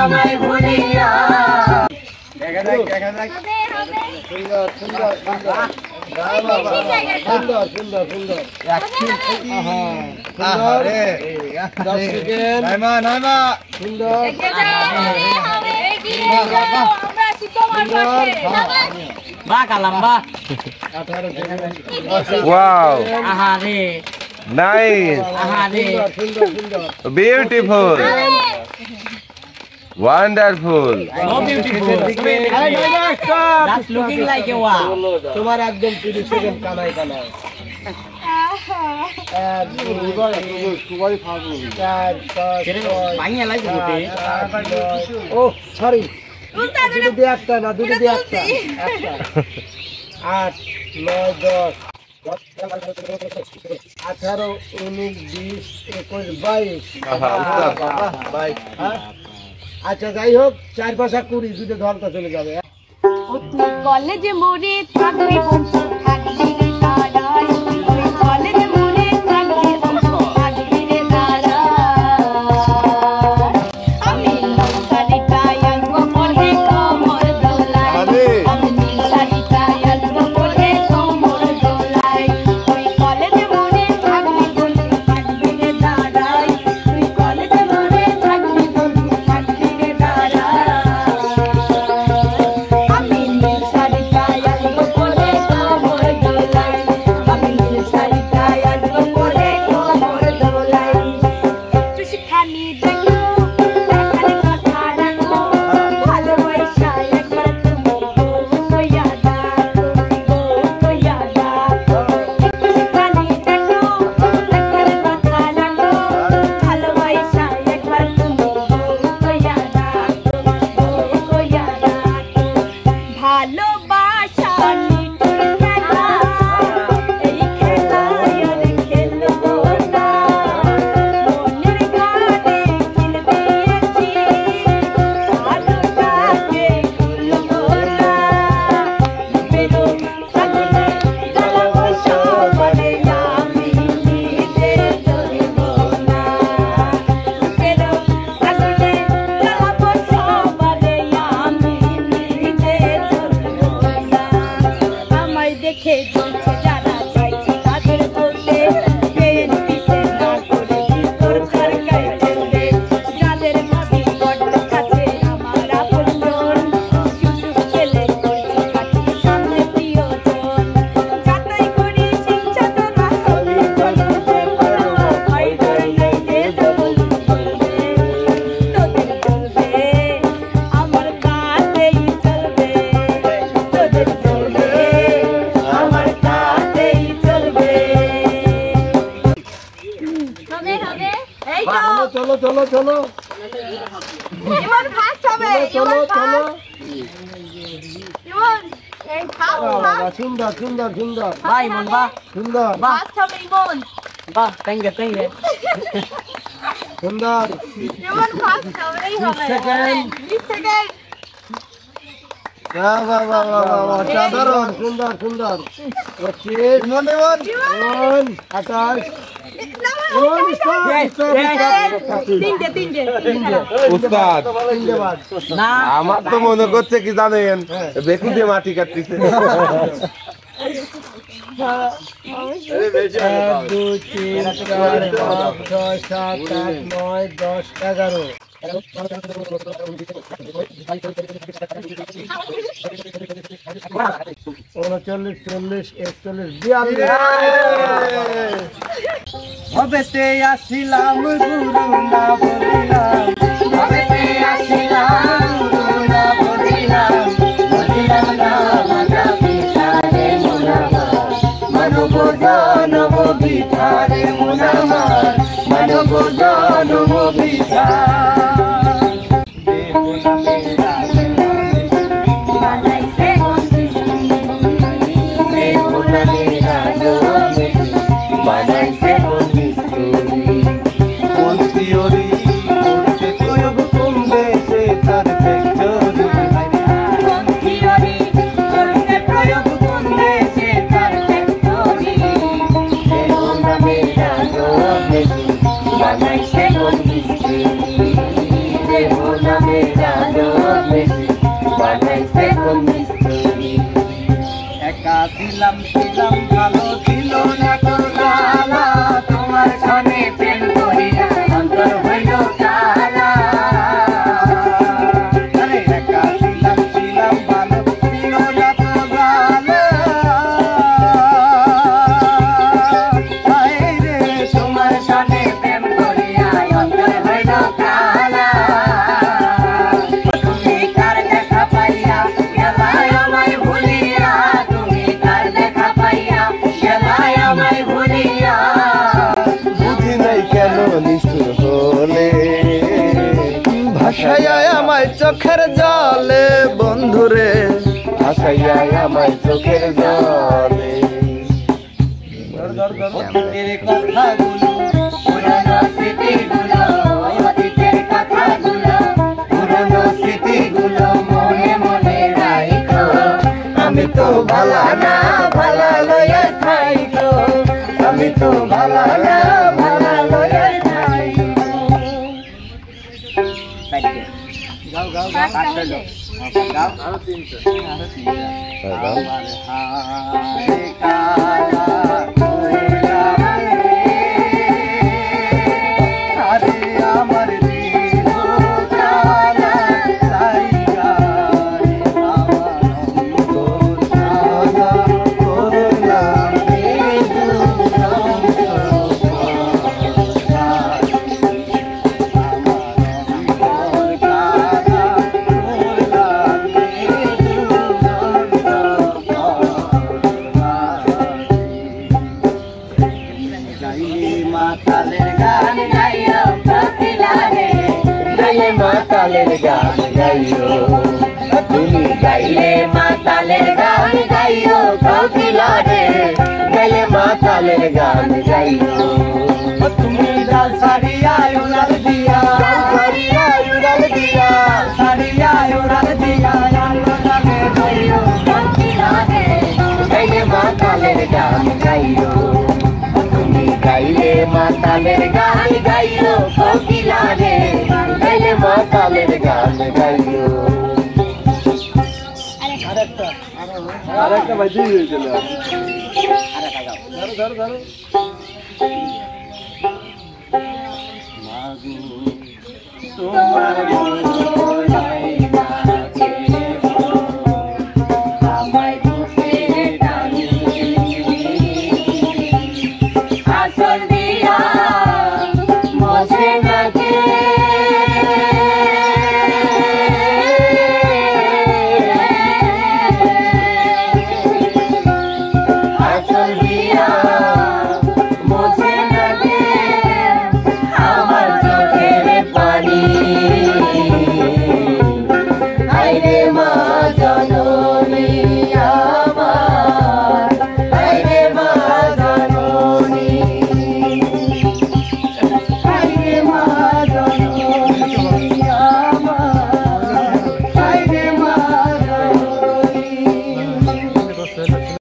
আমায় ভুলিয়া দেখা যাক সুন্দর সুন্দর সুন্দর সুন্দর সুন্দর সুন্দর Wow. Nice. Beautiful. Wonderful. So beautiful. That's looking like a wow. তোমার একদম 30 সেকেন্ড কানাই কানাই ও সরি দুটো দিয়ে একটা না দুটো দিয়ে একটা 8 9 10 18 19 20 21 22 আচ্ছা যাই হোক 4 5 20 দুটো ধরটা চলে যাবে কলেজে মোরে থাকবি বন্ধু থাকবি রে দাঁড়াই কলেজে মোরে থাকবি বন্ধু থাকবি রে দাঁড়াই আমি শাড়িটাই আসবো পরে কোমর দোলাই আমি শাড়িটাই আসবো পরে কোমর দোলাই ওই কলেজে মোরে থাকবি বন্ধু থাকবি রে দাঁড়াই তুই কলেজে মোরে থাকবি বন্ধু থাকবি রে দাঁড়াই চলো চলো চলো ইমন ফাস্ট হবে ইমন ফাস্ট ইমন এই খাও সুন্দর সুন্দর সুন্দর বাহ ইমন বাহ সুন্দর ফাস্ট হবে ইমন বাহ থ্যাংক ইউ সুন্দর ইমন ফাস্ট হবে 20 সেকেন্ড বাহ বাহ বাহ বাহ সাধারণ সুন্দর সুন্দর 25 মন 28 উস্তাদ না আমার তো মনে করছে কি জানেন বেকু দিয়ে মাটি কাটতেছে 1 2 3 4 5 6 7 8 9 10 11 39 40 41 হবেতে আসিলাম গুরু না বলিলাম হবেতে আসিলাম গুরু না বলিলাম বলিলাম না মাতা পিতারে মুনামার মানব জনম বিধারে মুনামার মানব জনম বিধার Bye. প্রেমের আলো বেশি বানাইছে কোন মিস্ত্রি একা ছিলাম ভালো ছিল না তো জ্বালা তোমার সনে প্রেম করিয়া অন্তর হইল কালা আরে একা ছিলাম ভালো ছিল না তো জ্বালা হায় রে তোমার সনে প্রেম করিয়া অন্তর হইল কালা তুমি কার দেখা পাইয়া গেলায় আমায় ভুলিয়া তুমি কার দেখা পাইয়া গেলায় আমায় ভুলিয়া বুঝি নাই কেন নিষ্ঠুর হলে ভাসাইয়া আমায় চোখের জলে বন্ধুরে ভাসাইয়া আমায় চোখের জলে অতীতের কথাগুলো পুরানো স্মৃতিগুলো অতীতের কথাগুলো পুরানো স্মৃতিগুলো মনে মনে রাখো আমি তো ভালা না ভালা লইয়া থাইকো আমি তো ভালা না ভালা লইয়া থাইকো গাও গাও গাও গাও আরো 300 আমার হারে কালা আরে আমার দিল কালা জায়গা আমার অন্তর কালা করলাম মাতালের গান গাইও কপিলারে গাইলে মাতালের গান গাইও তুমি গাইলে মাতালের গান গাইও কপিলারে গাইলে মাতালের গান গাইও তুমি লাল সারিয়া উড়াল দিয়া সারিয়া উড়াল দিয়া সারিয়া উড়াল দিয়া আনন্দে গাইও কপিলারে গাইলে মাতালের গান গাইও গাইলে মাতালের গান গাইও কোকিলা রে গাইলে মাতালের গান গাইও আরেকটা ভাই দিয়ে হয়েছিল ধরো মাগো তোমার